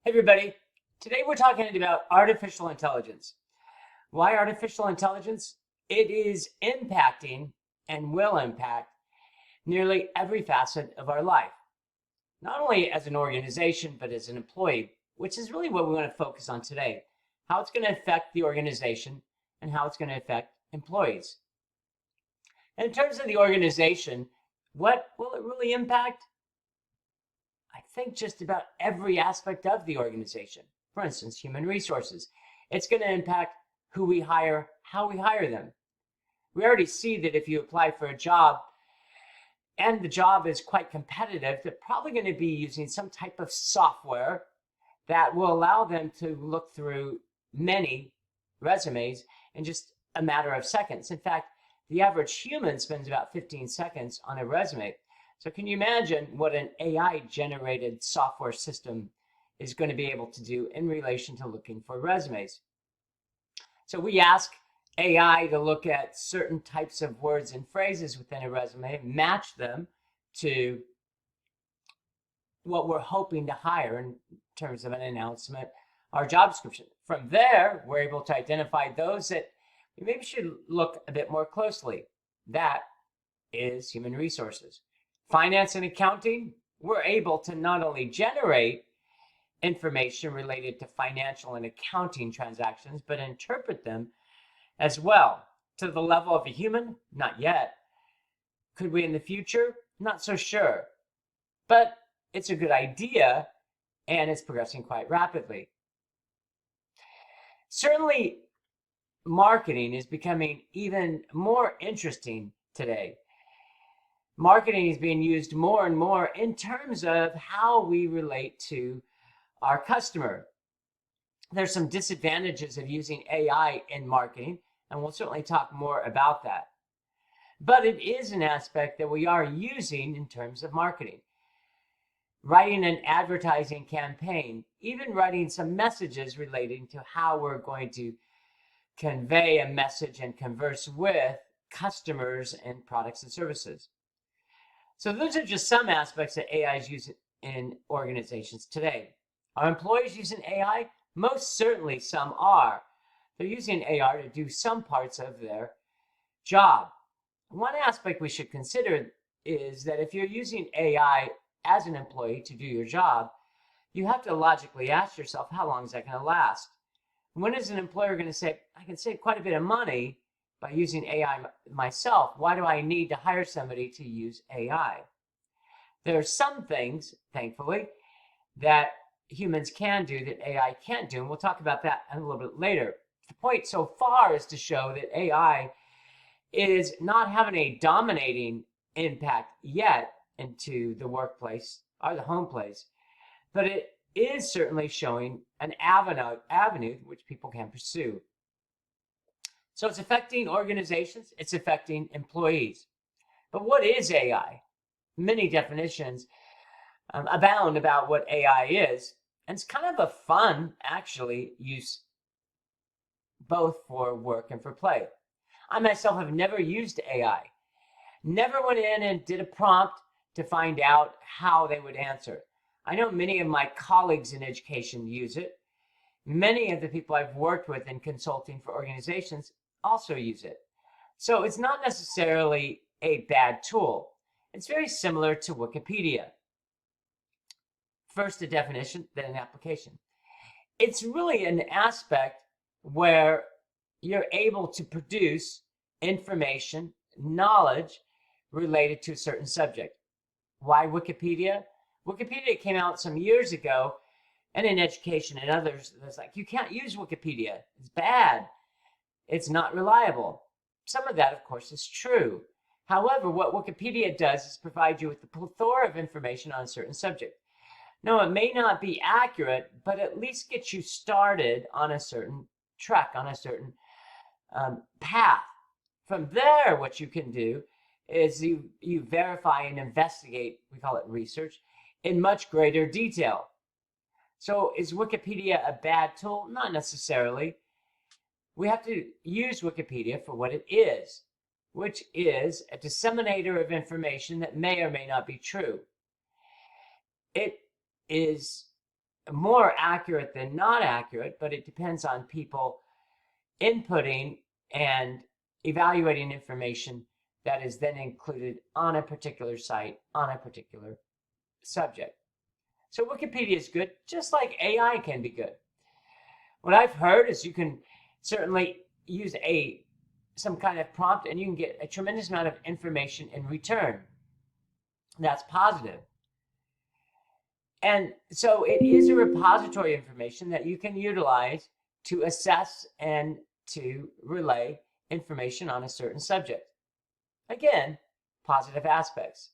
Hey everybody, today we're talking about artificial intelligence. Why artificial intelligence? It is impacting and will impact nearly every facet of our life, not only as an organization, but as an employee, which is really what we want to focus on today. How it's going to affect the organization and how it's going to affect employees. And in terms of the organization, what will it really impact? I think just about every aspect of the organization. For instance, human resources. It's going to impact who we hire, how we hire them. We already see that if you apply for a job and the job is quite competitive, they're probably going to be using some type of software that will allow them to look through many resumes in just a matter of seconds. In fact, the average human spends about 15 seconds on a resume. So can you imagine what an AI-generated software system is going to be able to do in relation to looking for resumes? So we ask AI to look at certain types of words and phrases within a resume, match them to what we're hoping to hire in terms of an announcement, our job description. From there, we're able to identify those that we maybe should look a bit more closely. That is human resources. Finance and accounting, we're able to not only generate information related to financial and accounting transactions, but interpret them as well. To the level of a human, not yet. Could we in the future? Not so sure. But it's a good idea, and it's progressing quite rapidly. Certainly, marketing is becoming even more interesting today. Marketing is being used more and more in terms of how we relate to our customer. There's some disadvantages of using AI in marketing, and we'll certainly talk more about that. But it is an aspect that we are using in terms of marketing. Writing an advertising campaign, even writing some messages relating to how we're going to convey a message and converse with customers and products and services. So those are just some aspects that AI is used in organizations today. Are employees using AI? Most certainly some are. They're using AI to do some parts of their job. One aspect we should consider is that if you're using AI as an employee to do your job, you have to logically ask yourself, how long is that going to last? When is an employer going to say, I can save quite a bit of money by using AI myself? Why do I need to hire somebody to use AI? There are some things, thankfully, that humans can do that AI can't do, and we'll talk about that a little bit later. The point so far is to show that AI is not having a dominating impact yet into the workplace or the home place, but it is certainly showing an avenue which people can pursue. So it's affecting organizations, it's affecting employees. But what is AI? Many definitions abound about what AI is, and it's kind of a fun, actually, use both for work and for play. I myself have never used AI, never went in and did a prompt to find out how they would answer. I know many of my colleagues in education use it. Many of the people I've worked with in consulting for organizations also use it. So it's not necessarily a bad tool. It's very similar to Wikipedia. First a definition, then an application. It's really an aspect where you're able to produce information, knowledge related to a certain subject. Why Wikipedia? Wikipedia came out some years ago, and in education and others, it's like, you can't use Wikipedia. It's bad. It's not reliable. Some of that, of course, is true. However, what Wikipedia does is provide you with the plethora of information on a certain subject. Now, it may not be accurate, but at least get you started on a certain track, on a certain path. From there, what you can do is you verify and investigate, we call it research, in much greater detail. So is Wikipedia a bad tool? Not necessarily. We have to use Wikipedia for what it is, which is a disseminator of information that may or may not be true. It is more accurate than not accurate, but it depends on people inputting and evaluating information that is then included on a particular site on a particular subject. So Wikipedia is good, just like AI can be good. What I've heard is you can certainly use some kind of prompt and you can get a tremendous amount of information in return. That's positive. And so it is a repository of information that you can utilize to assess and to relay information on a certain subject. Again, positive aspects.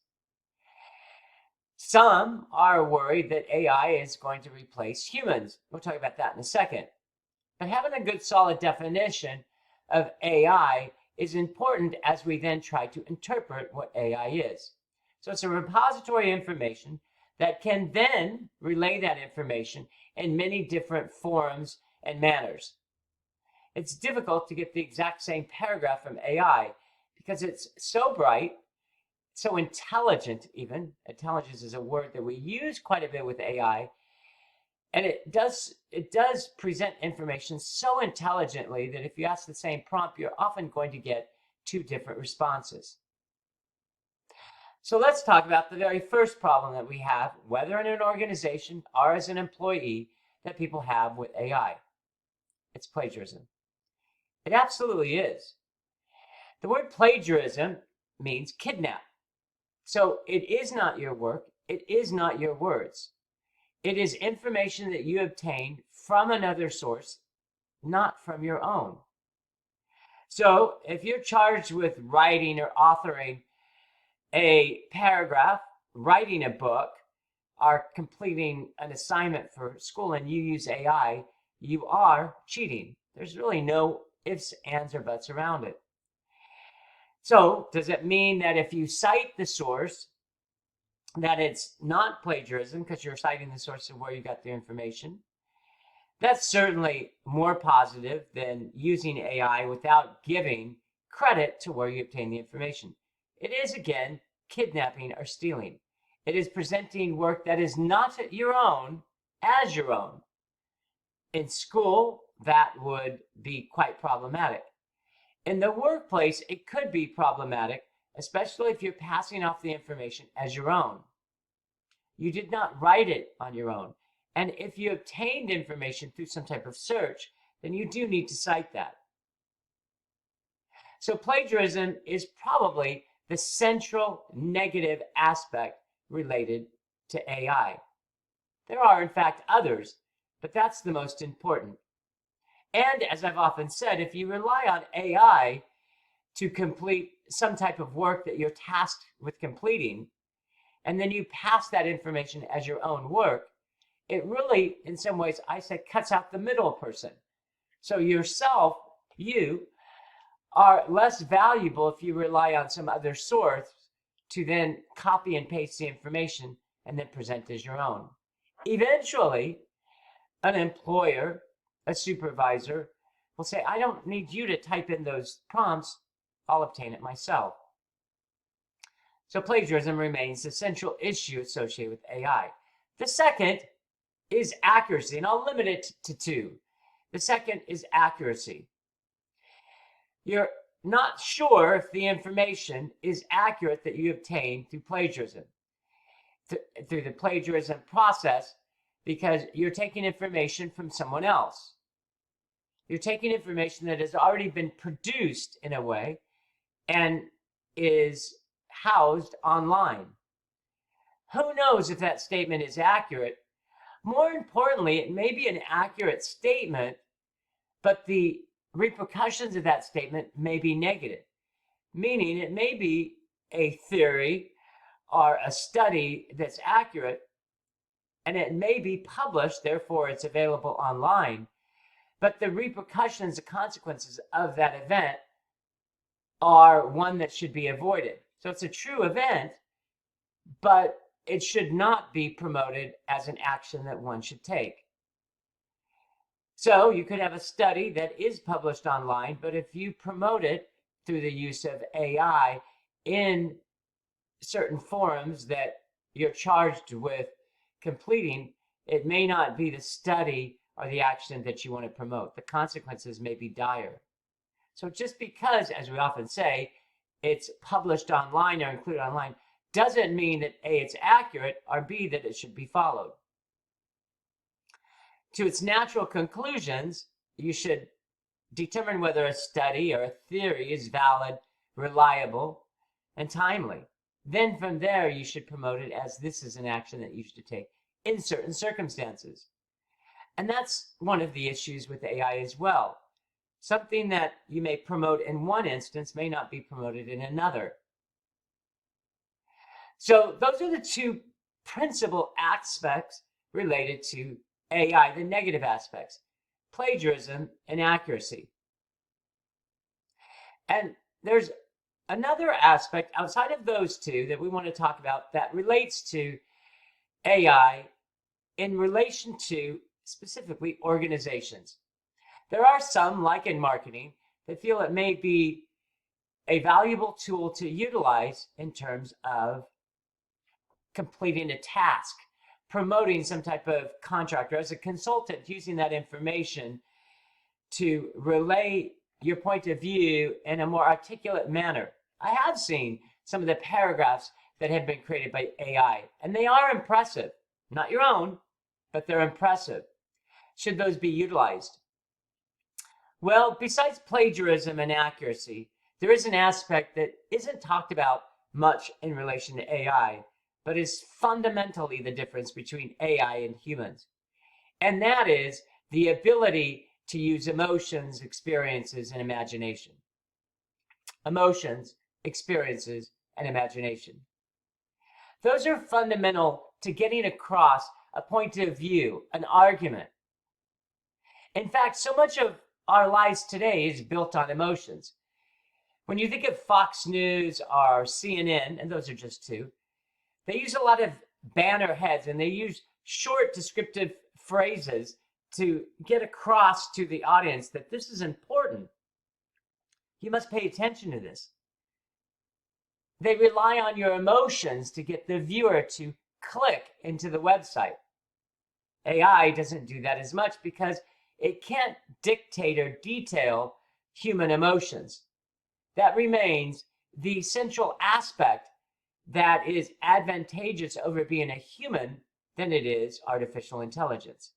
Some are worried that AI is going to replace humans. We'll talk about that in a second. But having a good solid definition of AI is important as we then try to interpret what AI is. So it's a repository of information that can then relay that information in many different forms and manners. It's difficult to get the exact same paragraph from AI because it's so bright, so intelligent even. Intelligence is a word that we use quite a bit with AI. And it does present information so intelligently that if you ask the same prompt, you're often going to get two different responses. So let's talk about the very first problem that we have, whether in an organization or as an employee, that people have with AI. It's plagiarism. It absolutely is. The word plagiarism means kidnap. So it is not your work. It is not your words. It is information that you obtained from another source, not from your own. So if you're charged with writing or authoring a paragraph, writing a book, or completing an assignment for school and you use AI, you are cheating. There's really no ifs, ands, or buts around it. So does it mean that if you cite the source, that it's not plagiarism because you're citing the source of where you got the information? That's certainly more positive than using AI without giving credit to where you obtain the information. It is, again, kidnapping or stealing. It is presenting work that is not your own as your own. In school, that would be quite problematic. In the workplace, it could be problematic, especially if you're passing off the information as your own. You did not write it on your own. And if you obtained information through some type of search, then you do need to cite that. So plagiarism is probably the central negative aspect related to AI. There are, in fact, others, but that's the most important. And as I've often said, if you rely on AI to complete some type of work that you're tasked with completing, and then you pass that information as your own work, it really, in some ways, I say, cuts out the middle person. So yourself, you, are less valuable if you rely on some other source to then copy and paste the information and then present as your own. Eventually, an employer, a supervisor, will say, I don't need you to type in those prompts. I'll obtain it myself. So plagiarism remains the central issue associated with AI. The second is accuracy, and I'll limit it to two. The second is accuracy. You're not sure if the information is accurate that you obtained through plagiarism, through the plagiarism process, because you're taking information from someone else. You're taking information that has already been produced in a way and is housed online. Who knows if that statement is accurate? More importantly, it may be an accurate statement, but the repercussions of that statement may be negative, meaning it may be a theory or a study that's accurate, and it may be published, therefore it's available online, but the repercussions, the consequences of that event are one that should be avoided. So it's a true event, but it should not be promoted as an action that one should take. So you could have a study that is published online, but if you promote it through the use of AI in certain forums that you're charged with completing, it may not be the study or the action that you want to promote. The consequences may be dire. So just because, as we often say, it's published online or included online, doesn't mean that A, it's accurate, or B, that it should be followed. To its natural conclusions, you should determine whether a study or a theory is valid, reliable, and timely. Then from there, you should promote it as this is an action that you should take in certain circumstances. And that's one of the issues with AI as well. Something that you may promote in one instance may not be promoted in another. So those are the two principal aspects related to AI, the negative aspects: plagiarism and accuracy. And there's another aspect outside of those two that we want to talk about that relates to AI in relation to specifically organizations. There are some, like in marketing, that feel it may be a valuable tool to utilize in terms of completing a task, promoting some type of contract, or as a consultant, using that information to relay your point of view in a more articulate manner. I have seen some of the paragraphs that have been created by AI, and they are impressive. Not your own, but they're impressive. Should those be utilized? Well, besides plagiarism and accuracy, there is an aspect that isn't talked about much in relation to AI, but is fundamentally the difference between AI and humans. And that is the ability to use emotions, experiences, and imagination. Emotions, experiences, and imagination. Those are fundamental to getting across a point of view, an argument. In fact, so much of our lives today is built on emotions. When you think of Fox News or CNN, and those are just two, they use a lot of banner heads and they use short descriptive phrases to get across to the audience that this is important. You must pay attention to this. They rely on your emotions to get the viewer to click into the website. AI doesn't do that as much because it can't dictate or detail human emotions. That remains the central aspect that is advantageous over being a human than it is artificial intelligence.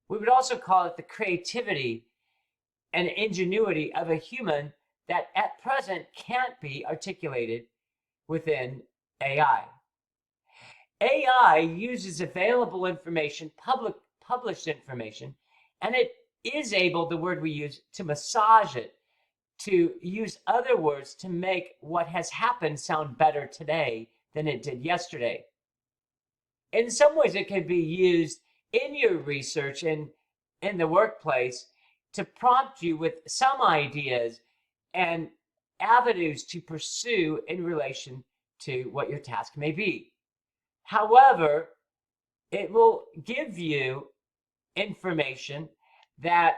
We would also call it the creativity and ingenuity of a human that at present can't be articulated within AI. AI uses available information, published information, and it is able, the word we use, to massage it, to use other words to make what has happened sound better today than it did yesterday. In some ways, it can be used in your research and in the workplace to prompt you with some ideas and avenues to pursue in relation to what your task may be. However, it will give you information that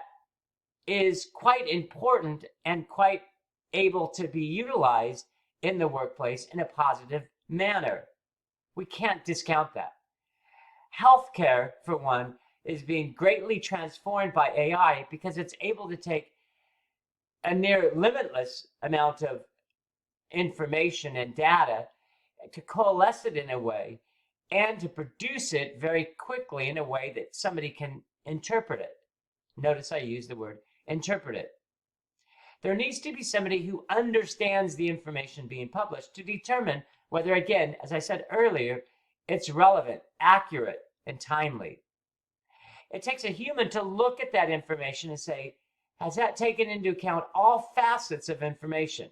is quite important and quite able to be utilized in the workplace in a positive manner. We can't discount that. Healthcare, for one, is being greatly transformed by AI because it's able to take a near limitless amount of information and data to coalesce it in a way and to produce it very quickly in a way that somebody can interpret it. Notice I use the word interpret it. There needs to be somebody who understands the information being published to determine whether, again, as I said earlier, it's relevant, accurate, and timely. It takes a human to look at that information and say, has that taken into account all facets of information?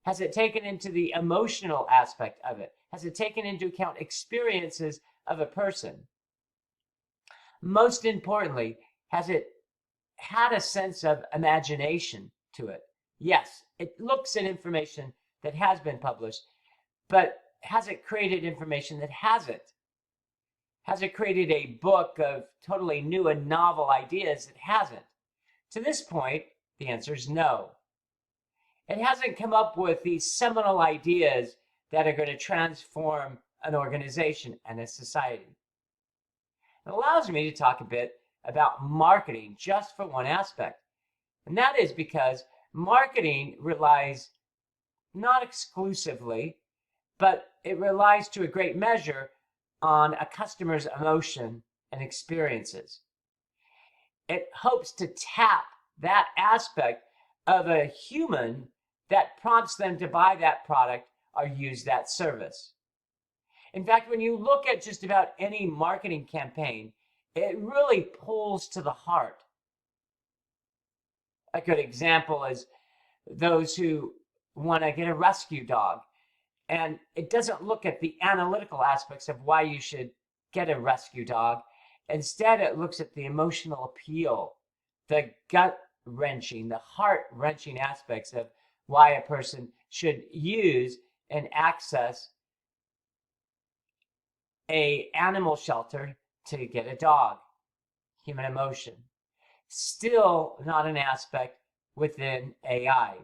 Has it taken into the emotional aspect of it? Has it taken into account experiences of a person? Most importantly, has it had a sense of imagination to it? Yes, it looks at information that has been published, but has it created information that hasn't? Has it created a book of totally new and novel ideas that hasn't? To this point, the answer is no. It hasn't come up with these seminal ideas that are going to transform an organization and a society. It allows me to talk a bit about marketing just for one aspect. And that is because marketing relies not exclusively, but it relies to a great measure on a customer's emotion and experiences. It hopes to tap that aspect of a human that prompts them to buy that product or use that service. In fact, when you look at just about any marketing campaign, it really pulls to the heart. A good example is those who want to get a rescue dog. And it doesn't look at the analytical aspects of why you should get a rescue dog. Instead, it looks at the emotional appeal, the gut-wrenching, the heart-wrenching aspects of why a person should use and access an animal shelter to get a dog. Human emotion. Still not an aspect within AI.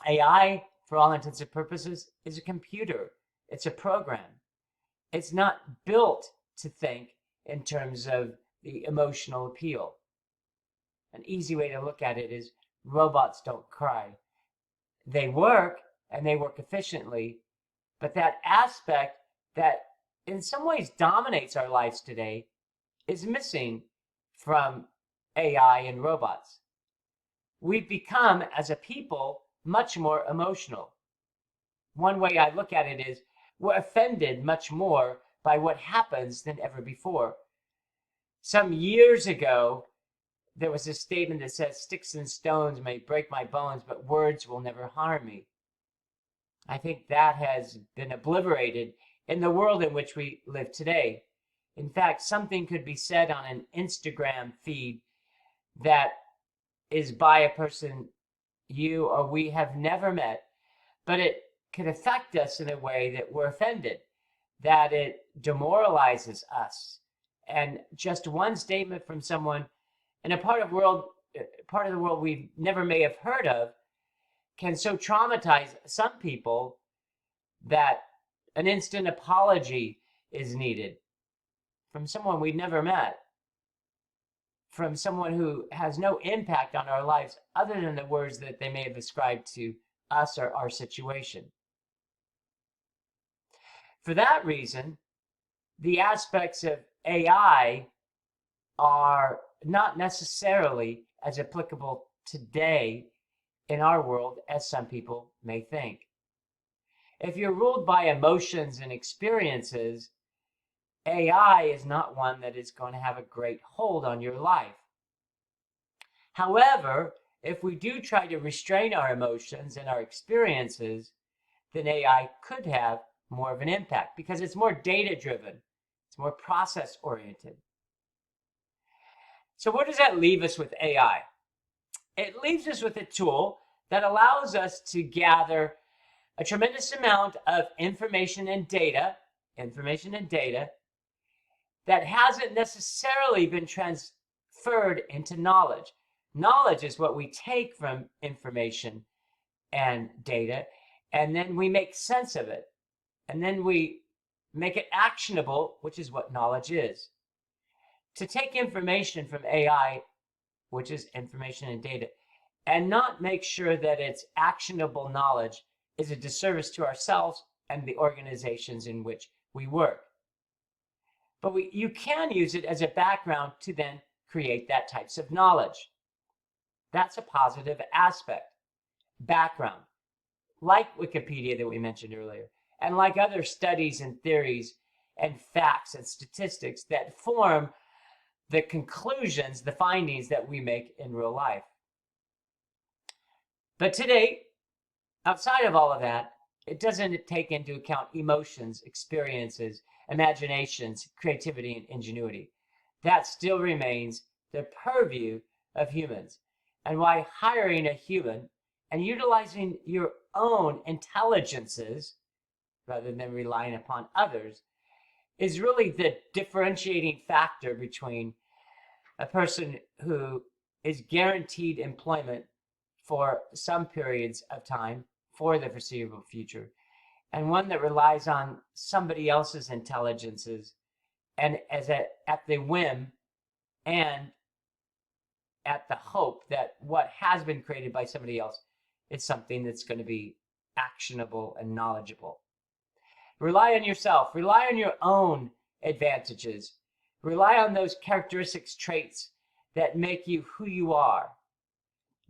AI, for all intents and purposes, is a computer. It's a program. It's not built to think in terms of the emotional appeal. An easy way to look at it is robots don't cry. They work, and they work efficiently, but that aspect that in some ways dominates our lives today is missing from AI and robots. We've become, as a people, much more emotional. One way I look at it is we're offended much more by what happens than ever before. Some years ago, there was a statement that says, "Sticks and stones may break my bones, but words will never harm me." I think that has been obliterated in the world in which we live today. In fact, something could be said on an Instagram feed that is by a person you or we have never met, but it could affect us in a way that we're offended, that it demoralizes us. And just one statement from someone in a part of the world we never may have heard of can so traumatize some people that an instant apology is needed from someone we've never met, from someone who has no impact on our lives other than the words that they may have ascribed to us or our situation. For that reason, the aspects of AI are not necessarily as applicable today in our world as some people may think. If you're ruled by emotions and experiences, AI is not one that is going to have a great hold on your life. However, if we do try to restrain our emotions and our experiences, then AI could have more of an impact because it's more data-driven. It's more process-oriented. So where does that leave us with AI? It leaves us with a tool that allows us to gather a tremendous amount of information and data that hasn't necessarily been transferred into knowledge. Knowledge is what we take from information and data, and then we make sense of it. And then we make it actionable, which is what knowledge is. To take information from AI, which is information and data, and not make sure that it's actionable knowledge is a disservice to ourselves and the organizations in which we work. But you can use it as a background to then create that types of knowledge. That's a positive aspect. Background. Like Wikipedia that we mentioned earlier, and like other studies and theories and facts and statistics that form the conclusions, the findings that we make in real life. But today, outside of all of that, it doesn't take into account emotions, experiences, imaginations, creativity, and ingenuity. That still remains the purview of humans. And why hiring a human and utilizing your own intelligences rather than relying upon others is really the differentiating factor between a person who is guaranteed employment for some periods of time for the foreseeable future and one that relies on somebody else's intelligences and at the whim and at the hope that what has been created by somebody else is something that's going to be actionable and knowledgeable. Rely on yourself. Rely on your own advantages. Rely on those characteristics, traits that make you who you are.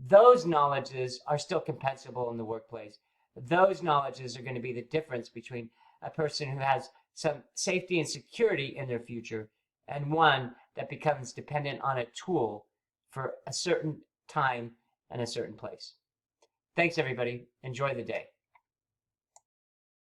Those knowledges are still compensable in the workplace. Those knowledges are going to be the difference between a person who has some safety and security in their future and one that becomes dependent on a tool for a certain time and a certain place. Thanks, everybody. Enjoy the day.